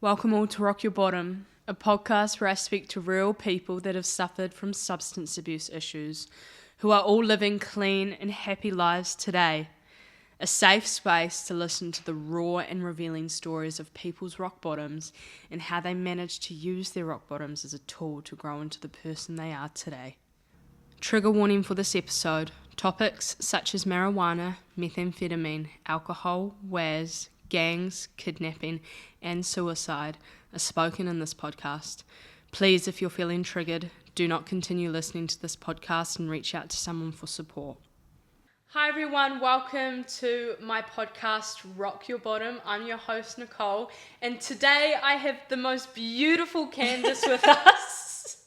Welcome all to Rock Your Bottom, a podcast where I speak to real people that have suffered from substance abuse issues, who are all living clean and happy lives today. A safe space to listen to the raw and revealing stories of people's rock bottoms and how they managed to use their rock bottoms as a tool to grow into the person they are today. Trigger warning for this episode. Topics such as marijuana, methamphetamine, alcohol, WAS, gangs, kidnapping, and suicide are spoken in this podcast. Please, if you're feeling triggered, do not continue listening to this podcast and reach out to someone for support. Hi everyone, welcome to my podcast, Rock Your Bottom. I'm your host, Nicole, and today I have the most beautiful Candice with us.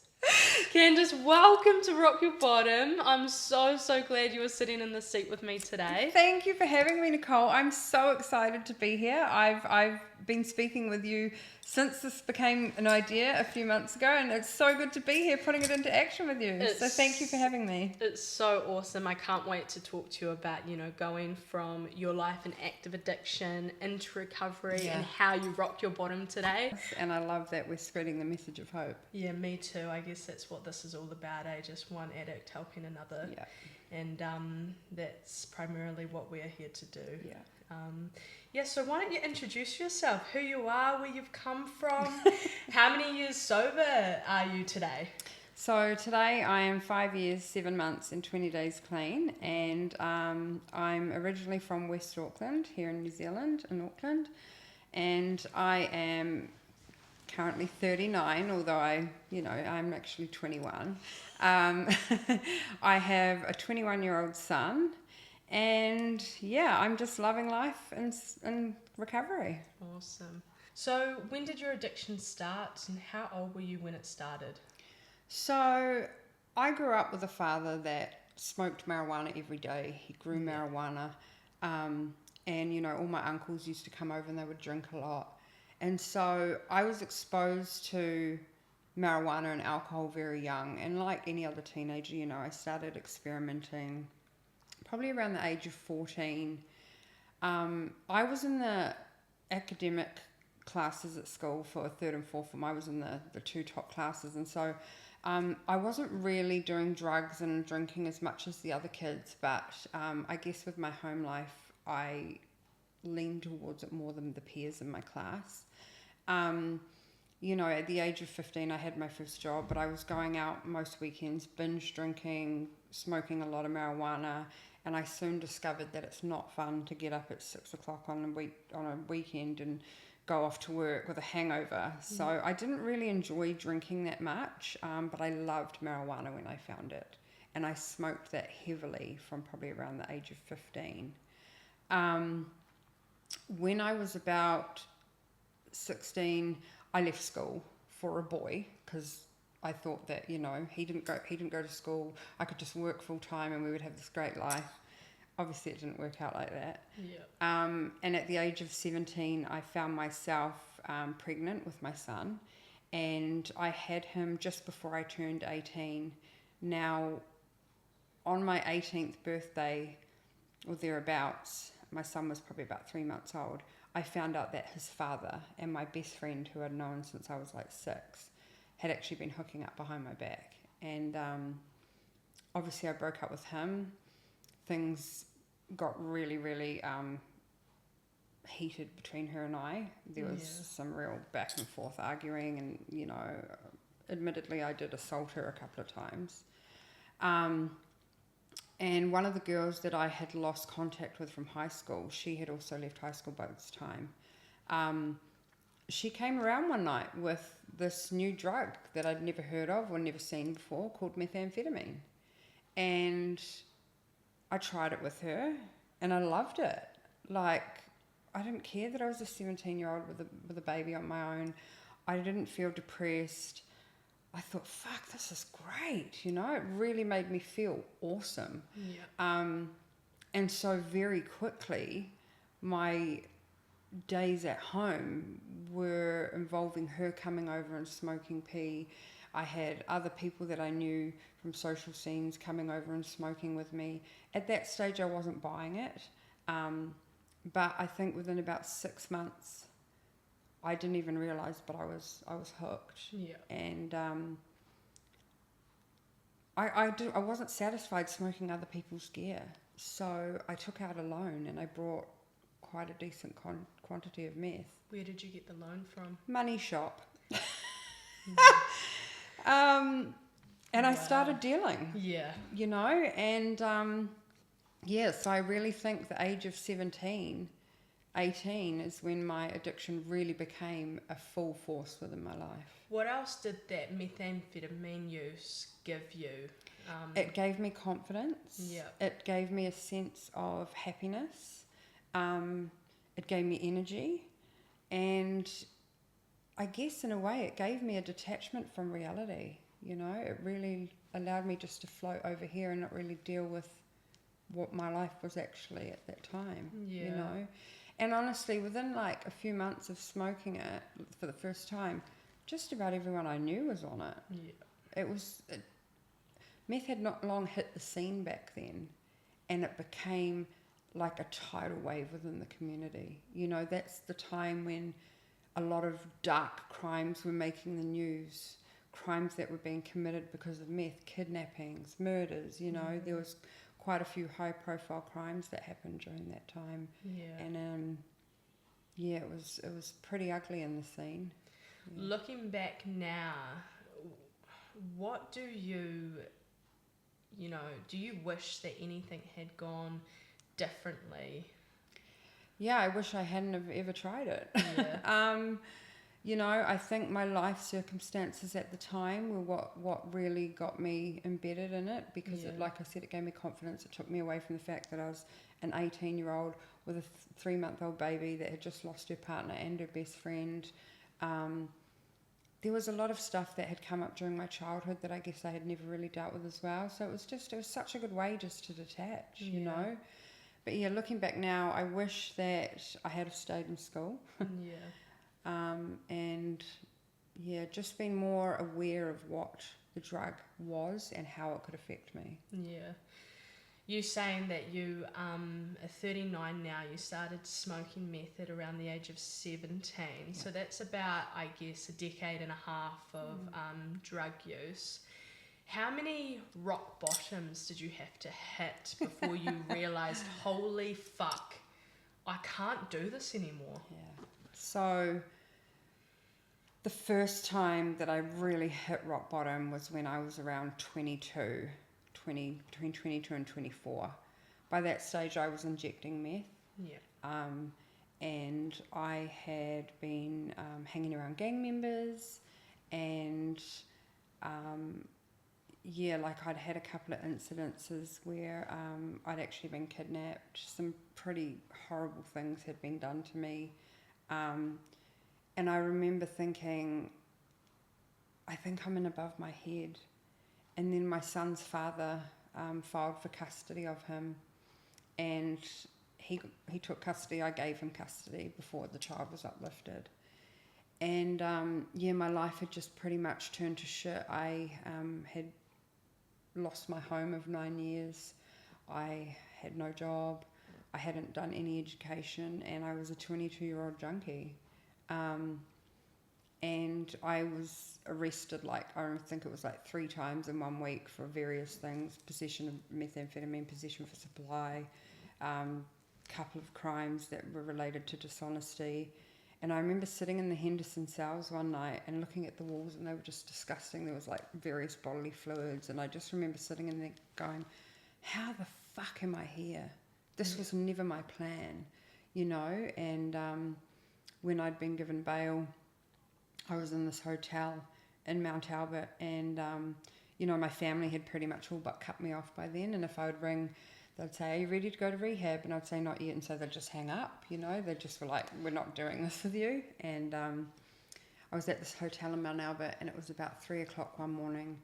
Candice, welcome to Rock Your Bottom. I'm so glad you were sitting in the seat with me today. Thank you for having me, Nicole. I'm so excited to be here. I've been speaking with you since this became an idea a few months ago, and it's so good to be here putting it into action with you. So thank you for having me. It's so awesome. I can't wait to talk to you about, going from your life in active addiction into recovery and how you rock your bottom today. And I love that we're spreading the message of hope. Yeah, me too. I guess that's what this is all about, just one addict helping another. Yeah. And that's primarily what we're here to do. Yeah. So why don't you introduce yourself, who you are, where you've come from, how many years sober are you today? So today I am 5 years, 7 months and 20 days clean, and I'm originally from West Auckland, here in New Zealand, in Auckland, and I am currently 39, although I'm actually 21. I have a 21-year-old son, and I'm just loving life in recovery. Awesome. So when did your addiction start, and how old were you when it started? So I grew up with a father that smoked marijuana every day. He grew marijuana, and all my uncles used to come over and they would drink a lot. And so I was exposed to marijuana and alcohol very young. And like any other teenager, I started experimenting probably around the age of 14. I was in the academic classes at school for third and fourth form. I was in the two top classes. And so I wasn't really doing drugs and drinking as much as the other kids. But I guess with my home life, I leaned towards it more than the peers in my class. At the age of 15, I had my first job, but I was going out most weekends, binge drinking, smoking a lot of marijuana, and I soon discovered that it's not fun to get up at 6 o'clock on a weekend and go off to work with a hangover. So I didn't really enjoy drinking that much, but I loved marijuana when I found it, and I smoked that heavily from probably around the age of 15. When I was about 16, I left school for a boy because I thought that he didn't go to school. I could just work full time and we would have this great life. Obviously, it didn't work out like that. Yeah. And at the age of 17, I found myself pregnant with my son, and I had him just before I turned 18. Now, on my 18th birthday or thereabouts, my son was probably about 3 months old, I found out that his father and my best friend, who I'd known since I was like 6, had actually been hooking up behind my back. And obviously I broke up with him. Things got really heated between her and I. There was some real back and forth arguing, and admittedly I did assault her a couple of times. And one of the girls that I had lost contact with from high school, she had also left high school by this time. She came around one night with this new drug that I'd never heard of or never seen before, called methamphetamine. And I tried it with her, and I loved it. Like, I didn't care that I was a 17-year-old with a baby on my own. I didn't feel depressed. I thought, fuck, this is great, It really made me feel awesome. Yeah. And so very quickly, my days at home were involving her coming over and smoking pee. I had other people that I knew from social scenes coming over and smoking with me. At that stage, I wasn't buying it. But I think within about 6 months, I didn't even realize, but I was hooked. Yeah. And I wasn't satisfied smoking other people's gear, so I took out a loan and I brought quite a decent quantity of meth. Where did you get the loan from? Money shop. Mm. And I Wow. started dealing. Yeah. You know, and so I really think the age of 17, 18 is when my addiction really became a full force within my life. What else did that methamphetamine use give you? It gave me confidence. Yeah. It gave me a sense of happiness. It gave me energy. And I guess in a way it gave me a detachment from reality. You know, it really allowed me just to float over here and not really deal with what my life was actually at that time. Yeah. You know, and honestly, within like a few months of smoking it for the first time, just about everyone I knew was on it. Yeah. Meth had not long hit the scene back then, and it became like a tidal wave within the community. You know, that's the time when a lot of dark crimes were making the news, crimes that were being committed because of meth, kidnappings, murders. You know, there was quite a few high-profile crimes that happened during that time. Yeah. And it was pretty ugly in the scene. Yeah. Looking back now, what do you wish that anything had gone differently? Yeah, I wish I hadn't have ever tried it. Yeah. You know, I think my life circumstances at the time were what really got me embedded in it, because Yeah. like I said, it gave me confidence. It took me away from the fact that I was an 18-year-old with a 3-month-old baby that had just lost her partner and her best friend. There was a lot of stuff that had come up during my childhood that I guess I had never really dealt with as well. So it was such a good way just to detach, you know. But yeah, looking back now, I wish that I had stayed in school. Yeah. And yeah, just been more aware of what the drug was and how it could affect me. Yeah. You saying that you are 39 now, you started smoking meth at around the age of 17. Yeah. So that's about, I guess, a decade and a half of drug use. How many rock bottoms did you have to hit before you realised, holy fuck, I can't do this anymore? Yeah. So the first time that I really hit rock bottom was when I was around 22. Between 22 and 24. By that stage, I was injecting meth. Yeah. And I had been hanging around gang members, and like I'd had a couple of incidences where I'd actually been kidnapped. Some pretty horrible things had been done to me. And I remember thinking, I think I'm in above my head. And then my son's father filed for custody of him, and he took custody. I gave him custody before the child was uplifted. And my life had just pretty much turned to shit. I had lost my home of 9 years. I had no job. I hadn't done any education, and I was a 22-year-old junkie. And I was arrested, I think it was 3 times in 1 week for various things: possession of methamphetamine, possession for supply, couple of crimes that were related to dishonesty. And I remember sitting in the Henderson cells one night and looking at the walls, and they were just disgusting. There was various bodily fluids, and I just remember sitting in there going, how the fuck am I here? This was never my plan, you know. And when I'd been given bail, I was in this hotel in Mount Albert, and my family had pretty much all but cut me off by then. And if I would ring, they'd say, are you ready to go to rehab? And I'd say, not yet. And so they'd just hang up, you know. They just were like, we're not doing this with you. And I was at this hotel in Mount Albert, and it was about 3 o'clock one morning,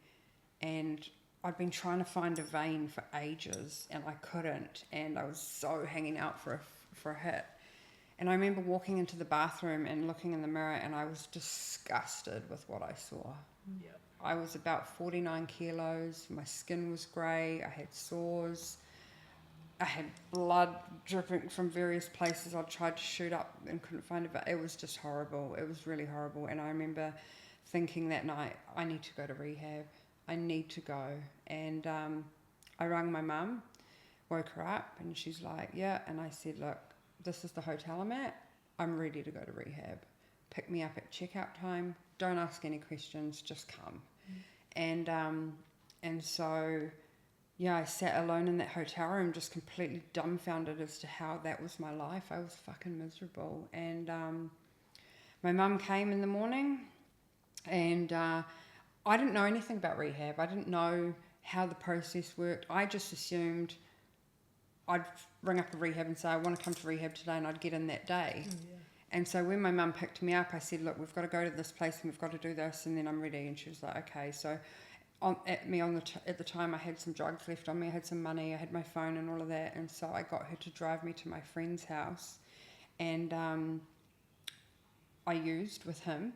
and I'd been trying to find a vein for ages, and I couldn't, and I was so hanging out for a hit. And I remember walking into the bathroom and looking in the mirror, and I was disgusted with what I saw. Yep. I was about 49 kilos. My skin was grey. I had sores. I had blood dripping from various places. I tried to shoot up and couldn't find it, but it was just horrible. It was really horrible. And I remember thinking that night, I need to go to rehab. I need to go. And I rang my mum, woke her up, and she's like, yeah. And I said, look, this is the hotel I'm at. I'm ready to go to rehab. Pick me up at checkout time. Don't ask any questions. Just come. And so, yeah, I sat alone in that hotel room, just completely dumbfounded as to how that was my life. I was fucking miserable. And my mum came in the morning, and I didn't know anything about rehab. I didn't know how the process worked. I just assumed I'd ring up a rehab and say, I want to come to rehab today, and I'd get in that day. Yeah. And so when my mum picked me up, I said, look, we've got to go to this place and we've got to do this, and then I'm ready. And she was like, okay. So at the time, I had some drugs left on me. I had some money. I had my phone and all of that. And so I got her to drive me to my friend's house, and I used with him,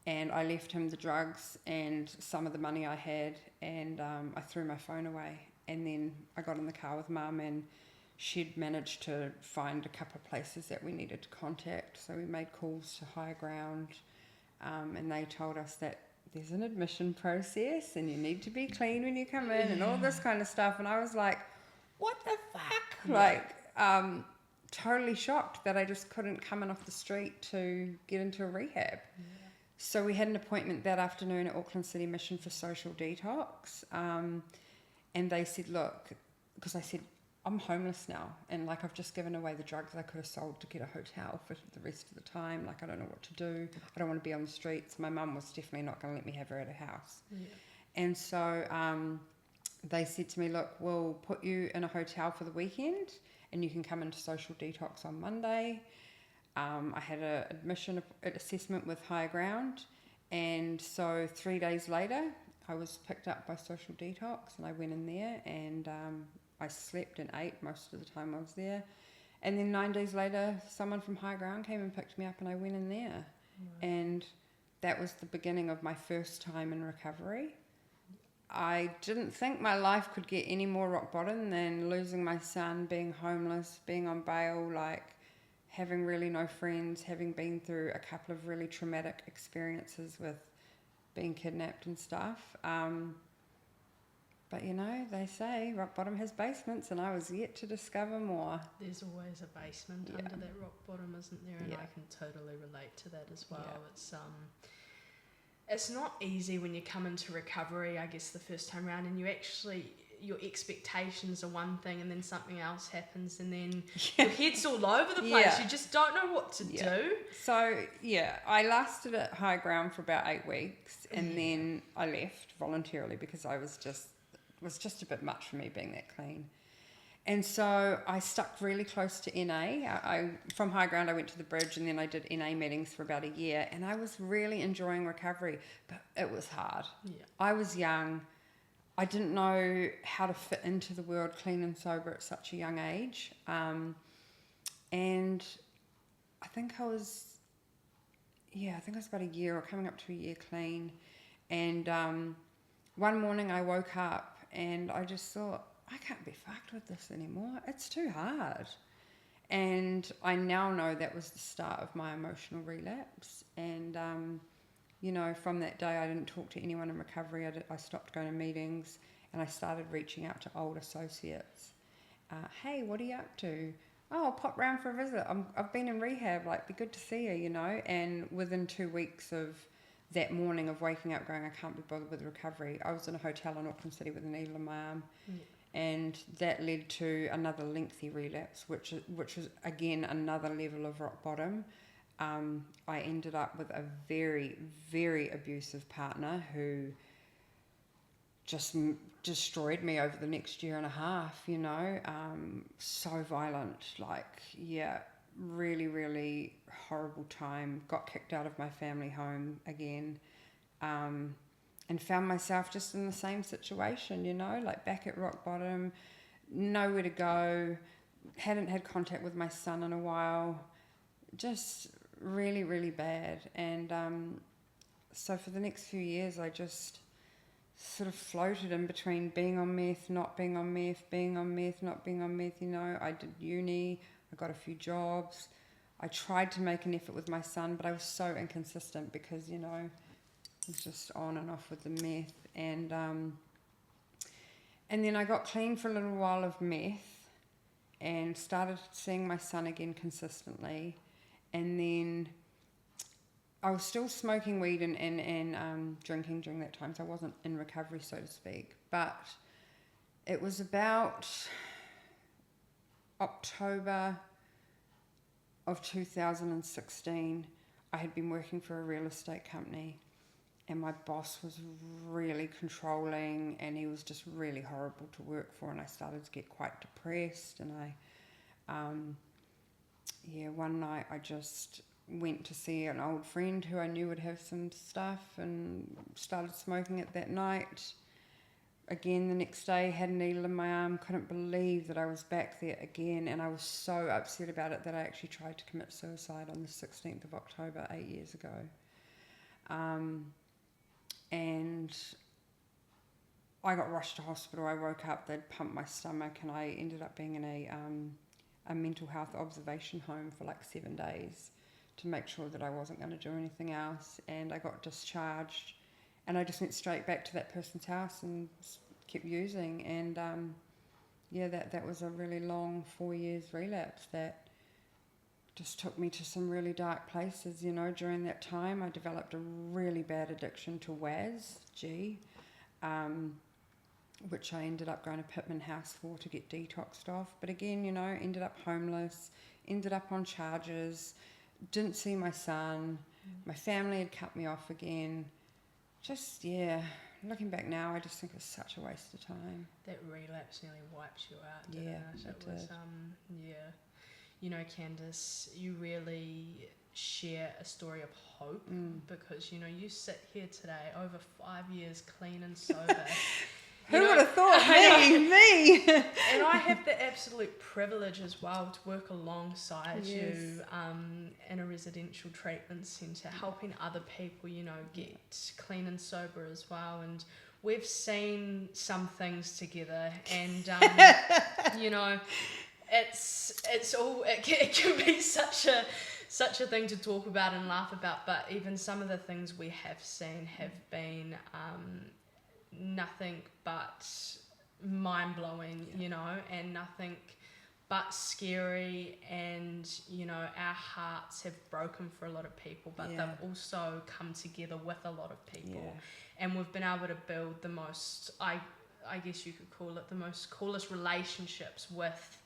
and I left him the drugs and some of the money I had, and I threw my phone away. And then I got in the car with Mum, and she'd managed to find a couple of places that we needed to contact. So we made calls to Higher Ground, and they told us that there's an admission process and you need to be clean when you come in and all this kind of stuff. And I was like, what the fuck? Yeah. Like, totally shocked that I just couldn't come in off the street to get into a rehab. Yeah. So we had an appointment that afternoon at Auckland City Mission for social detox. And they said, look, because I said, I'm homeless now, and like I've just given away the drugs I could have sold to get a hotel for the rest of the time. Like, I don't know what to do. I don't want to be on the streets. My mum was definitely not going to let me have her at her house. Yeah. And so they said to me, look, we'll put you in a hotel for the weekend, and you can come into social detox on Monday. I had an admission assessment with Higher Ground, and so 3 days later, I was picked up by social detox, and I went in there, and I slept and ate most of the time I was there. And then 9 days later, someone from High Ground came and picked me up, and I went in there. Right. And that was the beginning of my first time in recovery. I didn't think my life could get any more rock bottom than losing my son, being homeless, being on bail, like having really no friends, having been through a couple of really traumatic experiences with being kidnapped and stuff. But you know, they say rock bottom has basements, and I was yet to discover more. There's always a basement under that rock bottom, isn't there? And I can totally relate to that as well. Yeah. It's not easy when you come into recovery, I guess, the first time around, and your expectations are one thing, and then something else happens, and then your head's all over the place. Yeah. You just don't know what to do. So, I lasted at High Ground for about 8 weeks, and then I left voluntarily because it was just a bit much for me being that clean. And so I stuck really close to NA. From High Ground, I went to the Bridge, and then I did NA meetings for about a year, and I was really enjoying recovery, but it was hard. Yeah. I was young. I didn't know how to fit into the world clean and sober at such a young age. And I think I was about a year or coming up to a year clean. And one morning I woke up and I just thought, I can't be fucked with this anymore. It's too hard. And I now know that was the start of my emotional relapse. And, from that day, I didn't talk to anyone in recovery. I stopped going to meetings, and I started reaching out to old associates. Hey, what are you up to? Oh, I'll pop round for a visit. I've been in rehab. Like, be good to see you, And within 2 weeks of that morning of waking up going, I can't be bothered with recovery, I was in a hotel in Auckland City with a needle in my arm. Yeah. And that led to another lengthy relapse, which was, again, another level of rock bottom. I ended up with a very, very abusive partner who just destroyed me over the next year and a half, so violent, really, really horrible time. Got kicked out of my family home again, and found myself just in the same situation, back at rock bottom, nowhere to go, hadn't had contact with my son in a while, just really, really bad. And so for the next few years, I just sort of floated in between being on meth, not being on meth, being on meth, not being on meth. I did uni, I got a few jobs. I tried to make an effort with my son, but I was so inconsistent because, it was just on and off with the meth. And then I got clean for a little while of meth and started seeing my son again consistently. And then I was still smoking weed and drinking during that time, so I wasn't in recovery, so to speak. But it was about October of 2016. I had been working for a real estate company, and my boss was really controlling, and he was just really horrible to work for, and I started to get quite depressed. And one night I just went to see an old friend who I knew would have some stuff, and started smoking it that night. Again, the next day, had a needle in my arm, couldn't believe that I was back there again, and I was so upset about it that I actually tried to commit suicide on the 16th of October, 8 years ago. And I got rushed to hospital. I woke up, they'd pumped my stomach, and I ended up being in a mental health observation home for like 7 days to make sure that I wasn't going to do anything else. And I got discharged, and I just went straight back to that person's house and kept using. And that was a really long 4 years relapse that just took me to some really dark places. During that time I developed a really bad addiction to WAS, which I ended up going to Pittman House for to get detoxed off. But again, ended up homeless, ended up on charges, didn't see my son, my family had cut me off again. Just, looking back now, I just think it's such a waste of time. That relapse nearly wipes you out, didn't it? It was, Candice, you really share a story of hope because, you sit here today over 5 years clean and sober. Who would have thought? Me! And I have the absolute privilege as well to work alongside you in a residential treatment centre, helping other people, get clean and sober as well. And we've seen some things together, and, it can be such a thing to talk about and laugh about, but even some of the things we have seen have been nothing but mind-blowing, and nothing but scary. And our hearts have broken for a lot of people, but they've also come together with a lot of people, and we've been able to build the most, I guess you could call it, the most coolest relationships with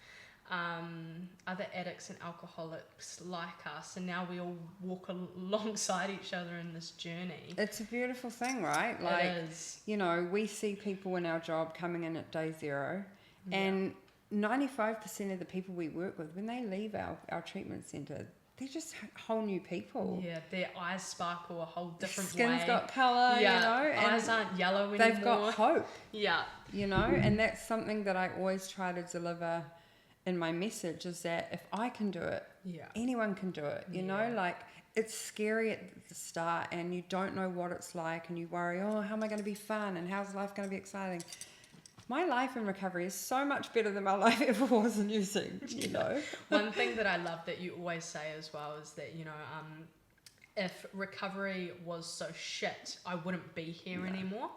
other addicts and alcoholics like us, and now we all walk alongside each other in this journey. It's a beautiful thing, right? It is. We see people in our job coming in at day zero, and 95% of the people we work with, when they leave our treatment centre, they're just whole new people. Yeah, their eyes sparkle a whole different Skin's way. Skin's got colour, and eyes aren't yellow anymore. They've got hope. Yeah. And that's something that I always try to deliver in my message, is that if I can do it, anyone can do it. It's scary at the start, and you don't know what it's like, and you worry, how am I going to be fun, and how's life going to be exciting? My life in recovery is so much better than my life ever was in using, One thing that I love that you always say as well is that, if recovery was so shit, I wouldn't be here anymore.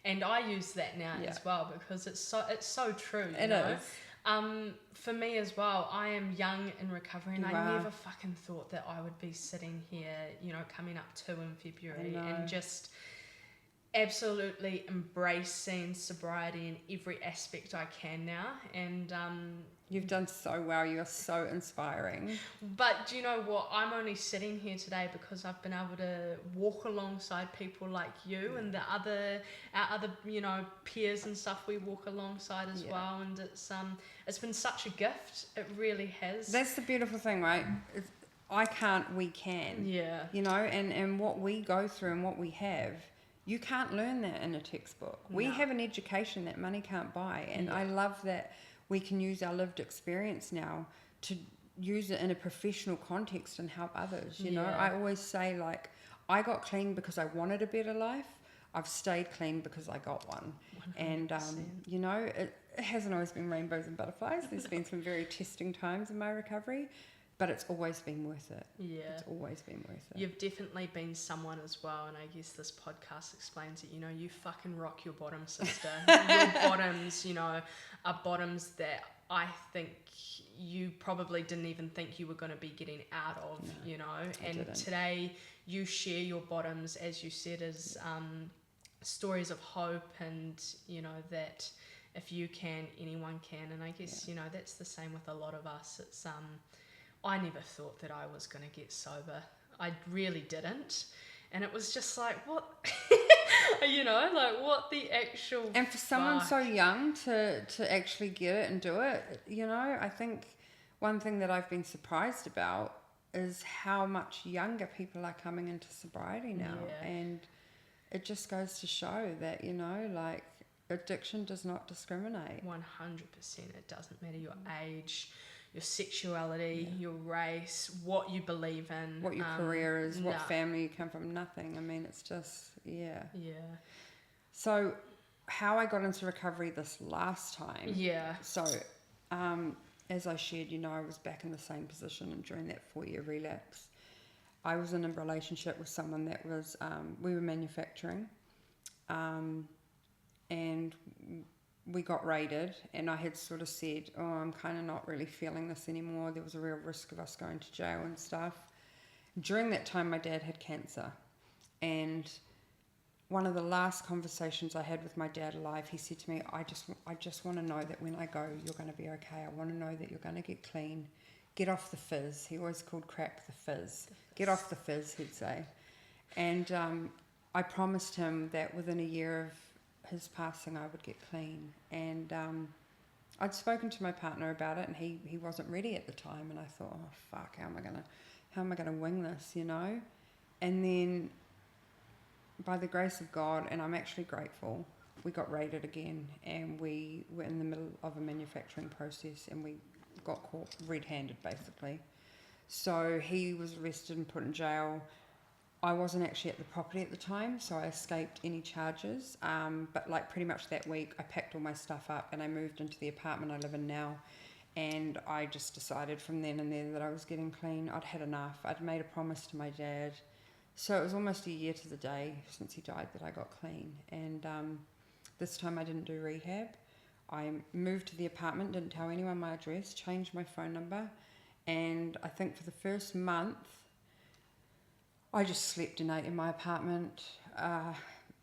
And I use that now as well, because it's so true. It is. For me as well, I am young in recovery, and I never fucking thought that I would be sitting here, coming up to in February, and just absolutely embracing sobriety in every aspect I can now. And you've done so well. You're so inspiring. But do you know what? I'm only sitting here today because I've been able to walk alongside people like you and our other peers and stuff we walk alongside as well. And it's been such a gift. It really has. That's the beautiful thing, right? I can't, we can. Yeah. And what we go through and what we have, you can't learn that in a textbook. We have an education that money can't buy. And I love that we can use our lived experience now to use it in a professional context and help others. I always say, I got clean because I wanted a better life. I've stayed clean because I got one. 100%. And, you know, it hasn't always been rainbows and butterflies. There's been some very testing times in my recovery, but it's always been worth it. Yeah. It's always been worth it. You've definitely been someone as well, and I guess this podcast explains it. You know, you fucking rock your bottom, sister. Your bottoms, you know, are bottoms that I think you probably didn't even think you were going to be getting out of, you know. And today you share your bottoms, as you said, as stories of hope, and, you know, that if you can, anyone can. And I guess, you know, that's the same with a lot of us. It's I never thought that I was going to get sober. I really didn't. And it was just like, what? You know, like, what the actual And for someone so young to actually get it and do it, you know, I think one thing that I've been surprised about is how much younger people are coming into sobriety now. Yeah. And it just goes to show that, you know, like, addiction does not discriminate. 100%. It doesn't matter your age, your sexuality, your race, what you believe in, what your career is, what family you come from, nothing. I mean, it's just, yeah. So how I got into recovery this last time. Yeah. So as I shared, you know, I was back in the same position, and during that 4-year relapse, I was in a relationship with someone that was, we were manufacturing, and we got raided, and I had sort of said, oh, I'm kind of not really feeling this anymore. There was a real risk of us going to jail and stuff. During that time, my dad had cancer, and one of the last conversations I had with my dad alive, he said to me, I just want to know that when I go, you're going to be okay. I want to know that you're going to get clean. Get off the fizz. He always called crack the fizz. Get off the fizz, he'd say. And I promised him that within a year of his passing, I would get clean. And I'd spoken to my partner about it, and he wasn't ready at the time. And I thought, oh fuck, how am I gonna wing this, you know? And then, by the grace of God, and I'm actually grateful, we got raided again, and we were in the middle of a manufacturing process, and we got caught red-handed, basically. So he was arrested and put in jail. I wasn't actually at the property at the time, so I escaped any charges. But like pretty much that week, I packed all my stuff up and I moved into the apartment I live in now. And I just decided from then and there that I was getting clean. I'd had enough. I'd made a promise to my dad. So it was almost a year to the day since he died that I got clean. And this time I didn't do rehab. I moved to the apartment, didn't tell anyone my address, changed my phone number. And I think for the first month, I just slept and ate in my apartment.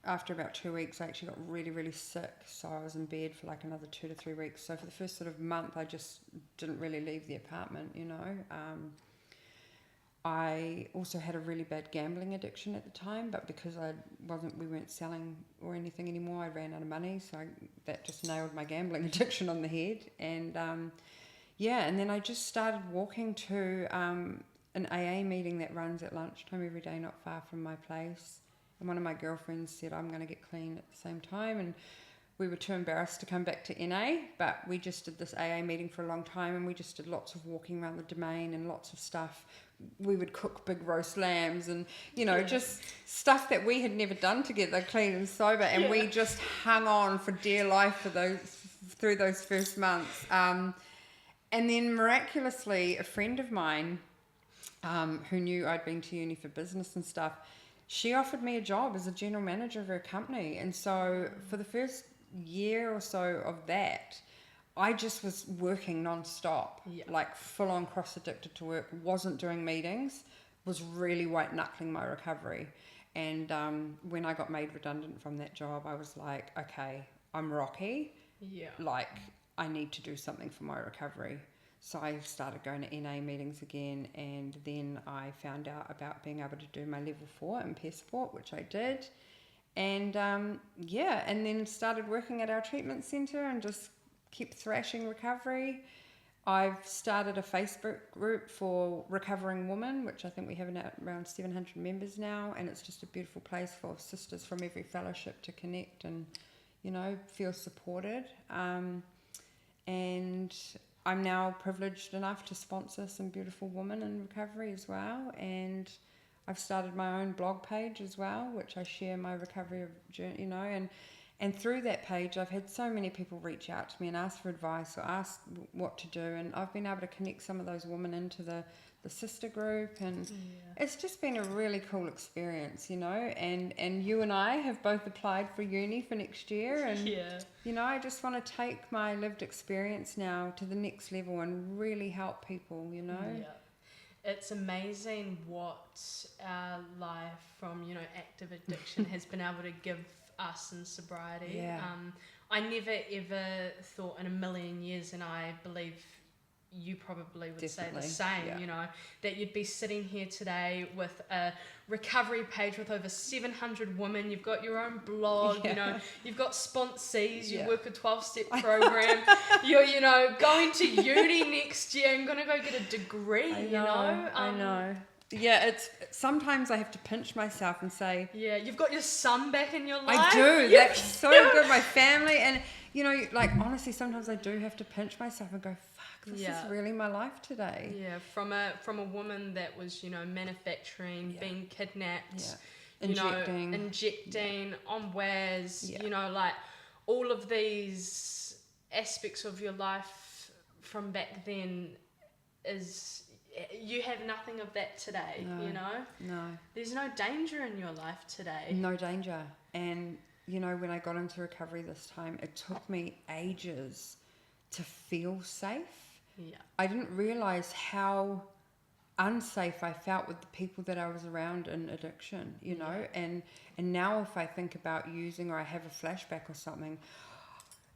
After about 2 weeks, I actually got really, really sick. So I was in bed for like another 2 to 3 weeks. So for the first sort of month, I just didn't really leave the apartment, you know. I also had a really bad gambling addiction at the time, but because we weren't selling or anything anymore, I ran out of money. So that just nailed my gambling addiction on the head. And and then I just started walking to an AA meeting that runs at lunchtime every day, not far from my place. And one of my girlfriends said, I'm going to get clean at the same time. And we were too embarrassed to come back to NA, but we just did this AA meeting for a long time, and we just did lots of walking around the domain and lots of stuff. We would cook big roast lambs and, you know, just stuff that we had never done together, clean and sober. And we just hung on for dear life through those first months. And then miraculously, a friend of mine, who knew I'd been to uni for business and stuff, she offered me a job as a general manager of her company. And so for the first year or so of that, I just was working non-stop, like full-on cross-addicted to work, wasn't doing meetings, was really white-knuckling my recovery. And when I got made redundant from that job, I was like, okay, I'm rocky. Like, I need to do something for my recovery. So I started going to NA meetings again, and then I found out about being able to do my level 4 in peer support, which I did. And and then started working at our treatment centre and just kept thrashing recovery. I've started a Facebook group for recovering women, which I think we have around 700 members now, and it's just a beautiful place for sisters from every fellowship to connect and, you know, feel supported. And I'm now privileged enough to sponsor some beautiful women in recovery as well, and I've started my own blog page as well, which I share my recovery journey, you know, and through that page, I've had so many people reach out to me and ask for advice or ask what to do, and I've been able to connect some of those women into the sister group, and it's just been a really cool experience, you know, and you and I have both applied for uni for next year, and you know, I just want to take my lived experience now to the next level and really help people, you know. It's amazing what our life from, you know, active addiction has been able to give us in sobriety. I never ever thought in a million years, and I believe you probably would say the same, you know, that you'd be sitting here today with a recovery page with over 700 women. You've got your own blog, you know, you've got sponsees, you work a 12-step program, you're, you know, going to uni next year and going to go get a degree, I know. know. Yeah, it's sometimes I have to pinch myself and say, yeah, you've got your son back in your life. I do. That's so good. My family, and you know, like honestly, sometimes I do have to pinch myself and go, fuck, this is really my life today. Yeah, from a woman that was, you know, manufacturing, being kidnapped, injecting on wares, you know, like all of these aspects of your life from back then is, you have nothing of that today, you know? No. There's no danger in your life today. No danger. And, you know, when I got into recovery this time, it took me ages to feel safe. Yeah. I didn't realise how unsafe I felt with the people that I was around in addiction, you know? And now if I think about using or I have a flashback or something,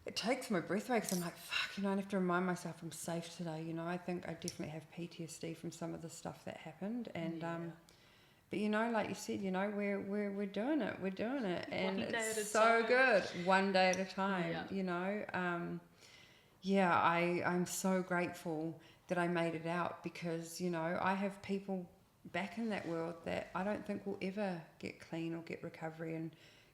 it takes my breath away because I'm like, fuck, you know, I have to remind myself I'm safe today, you know. I think I definitely have PTSD from some of the stuff that happened, and but you know, like you said, you know, we're doing it, and it's so good, one day at a time, you know. I'm so grateful that I made it out, because you know, I have people back in that world that I don't think will ever get clean or get recovery, and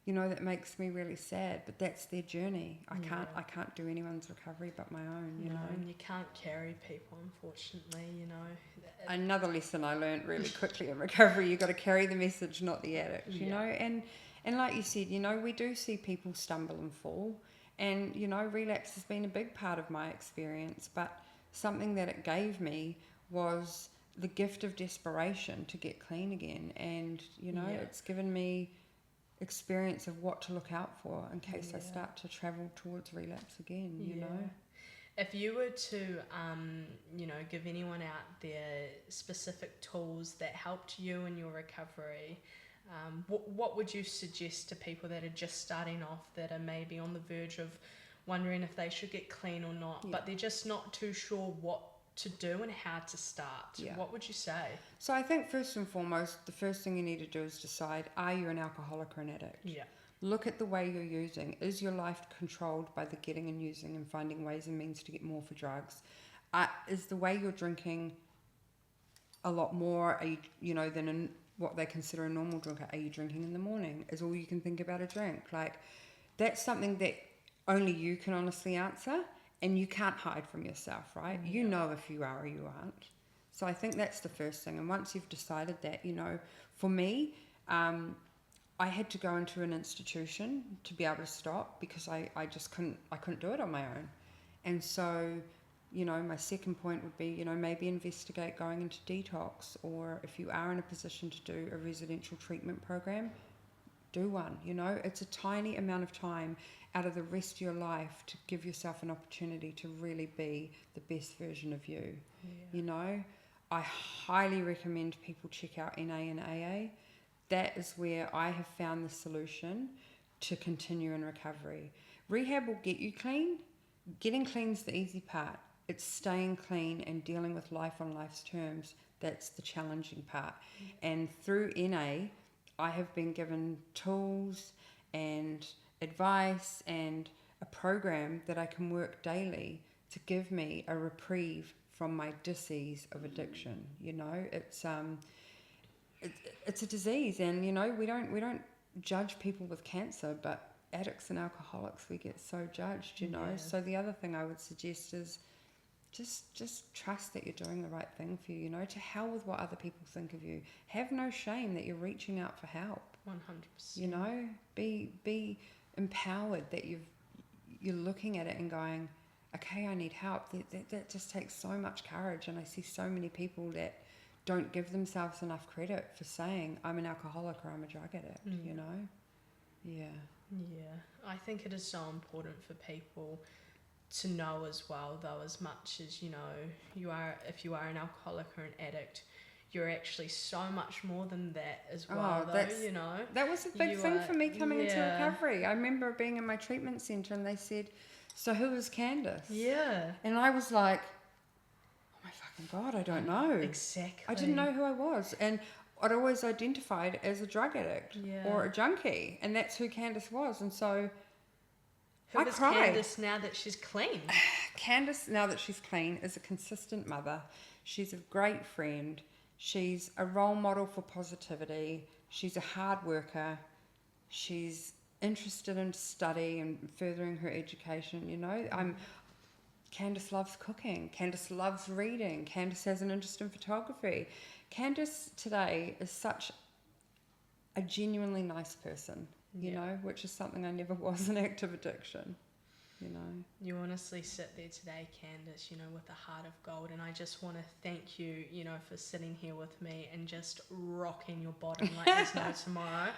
you know, that makes me really sad, but that's their journey. I can't do anyone's recovery but my own, you know. And you can't carry people, unfortunately, you know. Another lesson I learned really quickly in recovery, you got to carry the message, not the addict, you know. And like you said, you know, we do see people stumble and fall, and you know, relapse has been a big part of my experience, but something that it gave me was the gift of desperation to get clean again, and you know, it's given me experience of what to look out for in case I start to travel towards relapse again, you know. If you were to, you know, give anyone out there specific tools that helped you in your recovery, what would you suggest to people that are just starting off, that are maybe on the verge of wondering if they should get clean or not, but they're just not too sure what to do and how to start? What would you say? So I think first and foremost, the first thing you need to do is decide, are you an alcoholic or an addict? Look at the way you're using. Is your life controlled by the getting and using and finding ways and means to get more for drugs? Is the way you're drinking a lot more, you know, than what they consider a normal drinker? Are you drinking in the morning? Is all you can think about a drink? Like, that's something that only you can honestly answer. And you can't hide from yourself, right? You know if you are or you aren't. So I think that's the first thing. And once you've decided that, you know, for me, I had to go into an institution to be able to stop, because I just couldn't do it on my own. And so, you know, my second point would be, you know, maybe investigate going into detox, or if you are in a position to do a residential treatment program, do one. You know, it's a tiny amount of time out of the rest of your life to give yourself an opportunity to really be the best version of you. You know, I highly recommend people check out NA and AA. That is where I have found the solution to continue in recovery. Rehab will get you clean. Getting clean is the easy part. It's staying clean and dealing with life on life's terms. That's the challenging part. And through NA, I have been given tools and advice and a program that I can work daily to give me a reprieve from my disease of addiction. You know, it's a disease, and you know, we don't judge people with cancer, but addicts and alcoholics, we get so judged, you know. So the other thing I would suggest is just trust that you're doing the right thing for you, you know, to hell with what other people think of you. Have no shame that you're reaching out for help. 100%. You know, be empowered that you're looking at it and going, okay, I need help. That just takes so much courage. And I see so many people that don't give themselves enough credit for saying, I'm an alcoholic or I'm a drug addict, you know? Yeah. Yeah. I think it is so important for people to know as well, though, as much as, you know, if you are an alcoholic or an addict, you're actually so much more than that as well, though, you know. That was a big thing for me coming into recovery. I remember being in my treatment centre and they said, so who is Candice? Yeah. And I was like, oh my fucking God, I don't know. Exactly. I didn't know who I was. And I'd always identified as a drug addict or a junkie. And that's who Candice was. And so I cried. Candice now that she's clean? Candice, now that she's clean, is a consistent mother. She's a great friend. She's a role model for positivity. She's a hard worker. She's interested in study and furthering her education, you know. Candice loves cooking. Candice loves reading. Candice has an interest in photography. Candice today is such a genuinely nice person, you know, which is something I never was in active addiction. You know, you honestly sit there today, Candice, you know, with a heart of gold, and I just want to thank you, you know, for sitting here with me and just rocking your bottom like there's no tomorrow.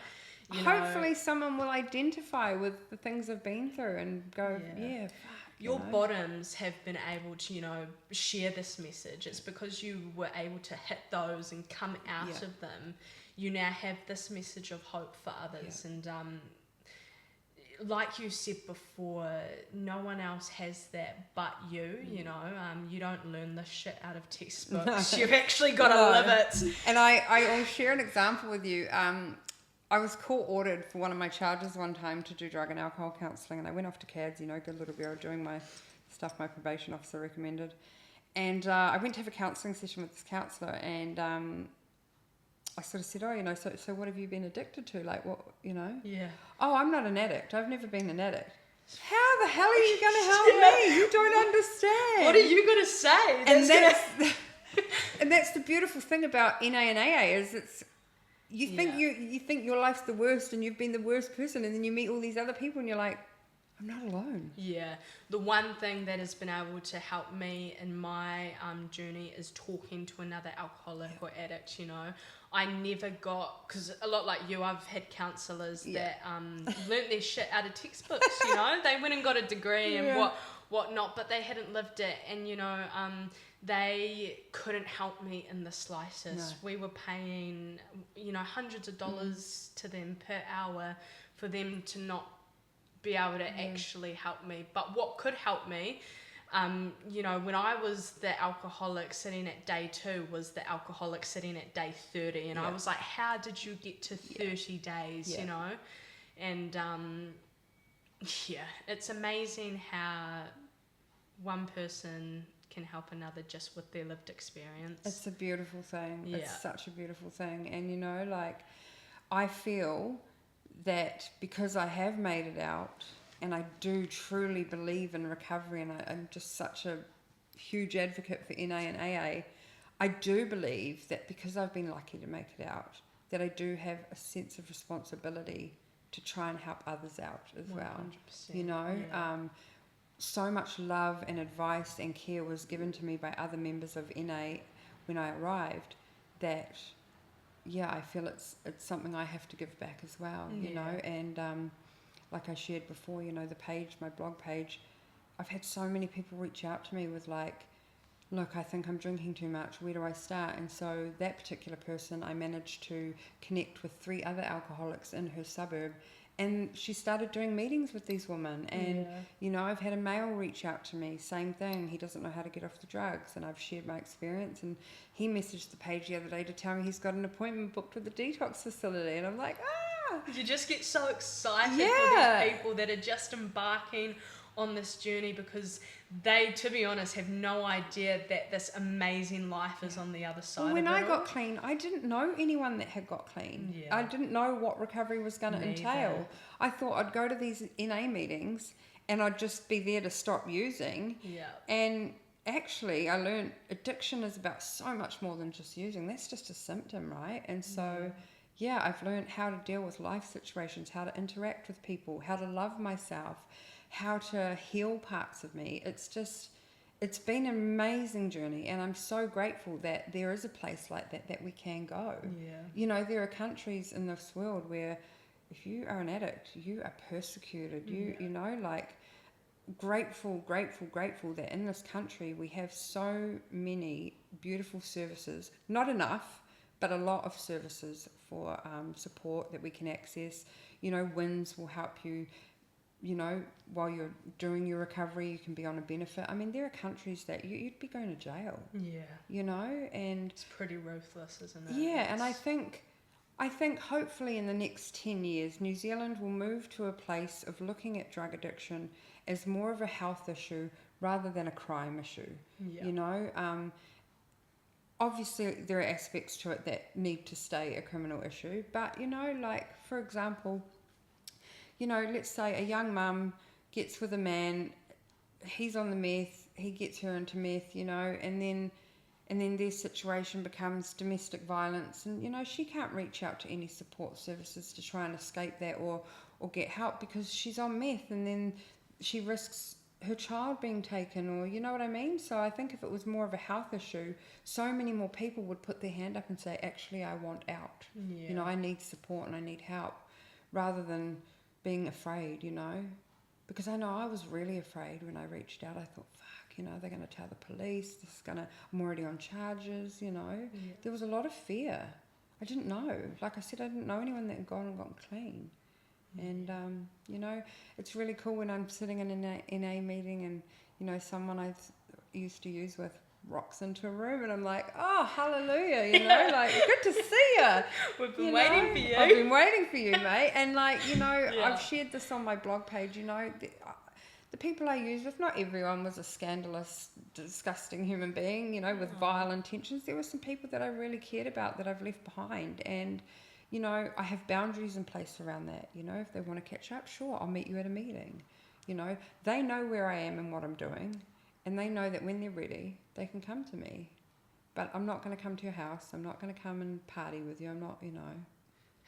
Hopefully someone will identify with the things I've been through and go, fuck, your bottoms have been able to, you know, share this message. It's because you were able to hit those and come out of them. You now have this message of hope for others, and like you said before, no one else has that but you, you know. You don't learn this shit out of textbooks. You've actually got to live it. And I'll share an example with you. I was court-ordered for one of my charges one time to do drug and alcohol counselling, and I went off to CADS, you know, good little girl, doing my stuff my probation officer recommended. And I went to have a counselling session with this counsellor, and I sort of said, oh, you know, so what have you been addicted to? Like, what, you know? Yeah. Oh, I'm not an addict. I've never been an addict. How the hell are you going to help me? You don't understand. What are you going to say? And that's the beautiful thing about NA and AA is it's, you think your life's the worst and you've been the worst person, and then you meet all these other people and you're like, I'm not alone. Yeah. The one thing that has been able to help me in my journey is talking to another alcoholic or addict, you know. I never got, because a lot like you, I've had counsellors that learnt their shit out of textbooks, you know. They went and got a degree and whatnot, but they hadn't lived it, and, you know, they couldn't help me in the slightest. No. We were paying, you know, hundreds of dollars to them per hour for them to not be able to actually help me. But what could help me, you know, when I was the alcoholic sitting at day 2 was the alcoholic sitting at day 30, and I was like, how did you get to 30 days, you know? And it's amazing how one person can help another just with their lived experience. It's a beautiful thing. It's such a beautiful thing. And, you know, like, I feel that because I have made it out, and I do truly believe in recovery, and I'm just such a huge advocate for NA and AA, I do believe that because I've been lucky to make it out, that I do have a sense of responsibility to try and help others out as 100%, well. You know, so much love and advice and care was given to me by other members of NA when I arrived that, I feel it's something I have to give back as well, you know. And like I shared before, you know, the page, my blog page, I've had so many people reach out to me with like, look, I think I'm drinking too much, where do I start? And so that particular person, I managed to connect with 3 other alcoholics in her suburb, and she started doing meetings with these women. And, you know, I've had a male reach out to me, same thing, he doesn't know how to get off the drugs, and I've shared my experience, and he messaged the page the other day to tell me he's got an appointment booked with the detox facility, and I'm like, you just get so excited for these people that are just embarking on this journey, because they, to be honest, have no idea that this amazing life is on the other side. Well, when of it I got clean, I didn't know anyone that had got clean. I didn't know what recovery was going to entail. I thought I'd go to these NA meetings and I'd just be there to stop using. And actually, I learned addiction is about so much more than just using. That's just a symptom, right? And so, yeah, I've learned how to deal with life situations, how to interact with people, how to love myself, how to heal parts of me. It's been an amazing journey, and I'm so grateful that there is a place like that we can go. Yeah. You know, there are countries in this world where if you are an addict, you are persecuted. You know, like, grateful that in this country we have so many beautiful services. Not enough, but a lot of services for support that we can access. You know, WINS will help you. You know, while you're doing your recovery, you can be on a benefit. I mean, there are countries that you'd be going to jail. Yeah. You know, and it's pretty ruthless, isn't it? Yeah, and I think hopefully in the next 10 years, New Zealand will move to a place of looking at drug addiction as more of a health issue rather than a crime issue. Yeah. You know, obviously there are aspects to it that need to stay a criminal issue, but, you know, like, for example, you know, let's say a young mum gets with a man, he's on the meth, he gets her into meth, you know, and then their situation becomes domestic violence, and, you know, she can't reach out to any support services to try and escape that or get help because she's on meth, and then she risks her child being taken, or, you know what I mean? So I think if it was more of a health issue, so many more people would put their hand up and say, actually, I want out. Yeah. You know, I need support and I need help, rather than being afraid, you know. Because I know I was really afraid when I reached out. I thought, fuck, you know, they're going to tell the police, I'm already on charges, you know. Yeah. There was a lot of fear. I didn't know. Like I said, I didn't know anyone that had gone and gotten clean. And, you know, it's really cool when I'm sitting in an NA meeting and, you know, someone I used to use with rocks into a room and I'm like, oh, hallelujah, you know, like, good to see you. We've been waiting for you. I've been waiting for you, mate. And, like, you know, Yeah. I've shared this on my blog page, you know, the people I used with, not everyone was a scandalous, disgusting human being, you know, with vile intentions. There were some people that I really cared about that I've left behind, and, you know, I have boundaries in place around that. You know, if they want to catch up, sure, I'll meet you at a meeting. You know, they know where I am and what I'm doing, and they know that when they're ready, they can come to me. But I'm not going to come to your house. I'm not going to come and party with you. I'm not, you know.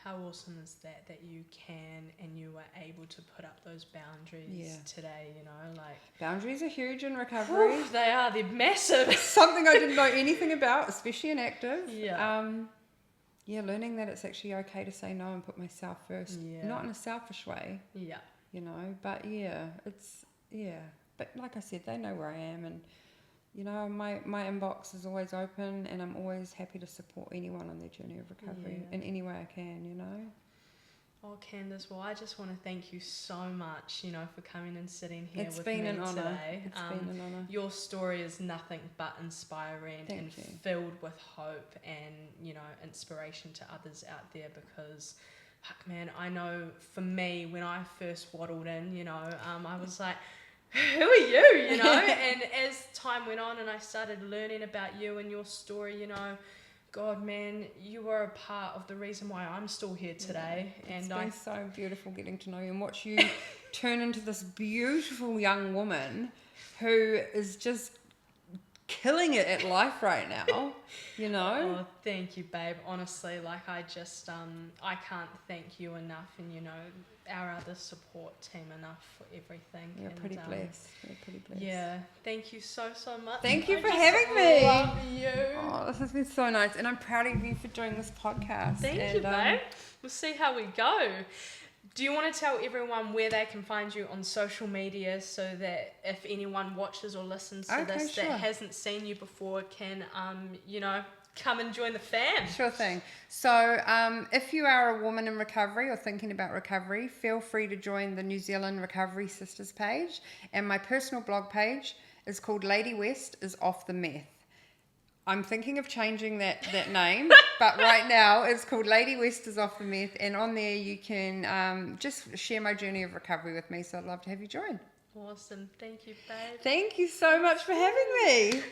How awesome is that you can and you are able to put up those boundaries today, you know, like... Boundaries are huge in recovery. Oof, they're massive. Something I didn't know anything about, especially in active. Yeah. Yeah, learning that it's actually okay to say no and put myself first. Yeah. Not in a selfish way. Yeah. You know, but But like I said, they know where I am, and, you know, my inbox is always open, and I'm always happy to support anyone on their journey of recovery in any way I can, you know. Oh, Candice, well, I just want to thank you so much, you know, for coming and sitting here It's with been me an honour. today. It's been an honour. Your story is nothing but inspiring and filled with hope and, you know, inspiration to others out there, because, fuck, man, I know for me, when I first waddled in, you know, I was like, who are you, you know? And as time went on and I started learning about you and your story, you know, God, man, you were a part of the reason why I'm still here today. It's been so beautiful getting to know you and watch you turn into this beautiful young woman who is just killing it at life right now, you know. Oh, thank you, babe. Honestly, like, I just I can't thank you enough, and, you know, our other support team enough for everything. You're pretty blessed. Yeah, thank you so much. Thank you for having me. I love you. Oh, this has been so nice, and I'm proud of you for doing this podcast. Thank you, babe. We'll see how we go. Do you want to tell everyone where they can find you on social media, so that if anyone watches or listens to this that hasn't seen you before can, you know, come and join the fam? Sure thing. So if you are a woman in recovery or thinking about recovery, feel free to join the New Zealand Recovery Sisters page. And my personal blog page is called Lady West is Off the Meth. I'm thinking of changing that name, but right now it's called Lady West is Off the Meth, and on there you can just share my journey of recovery with me, so I'd love to have you join. Awesome. Thank you, babe. Thank you so much for having me.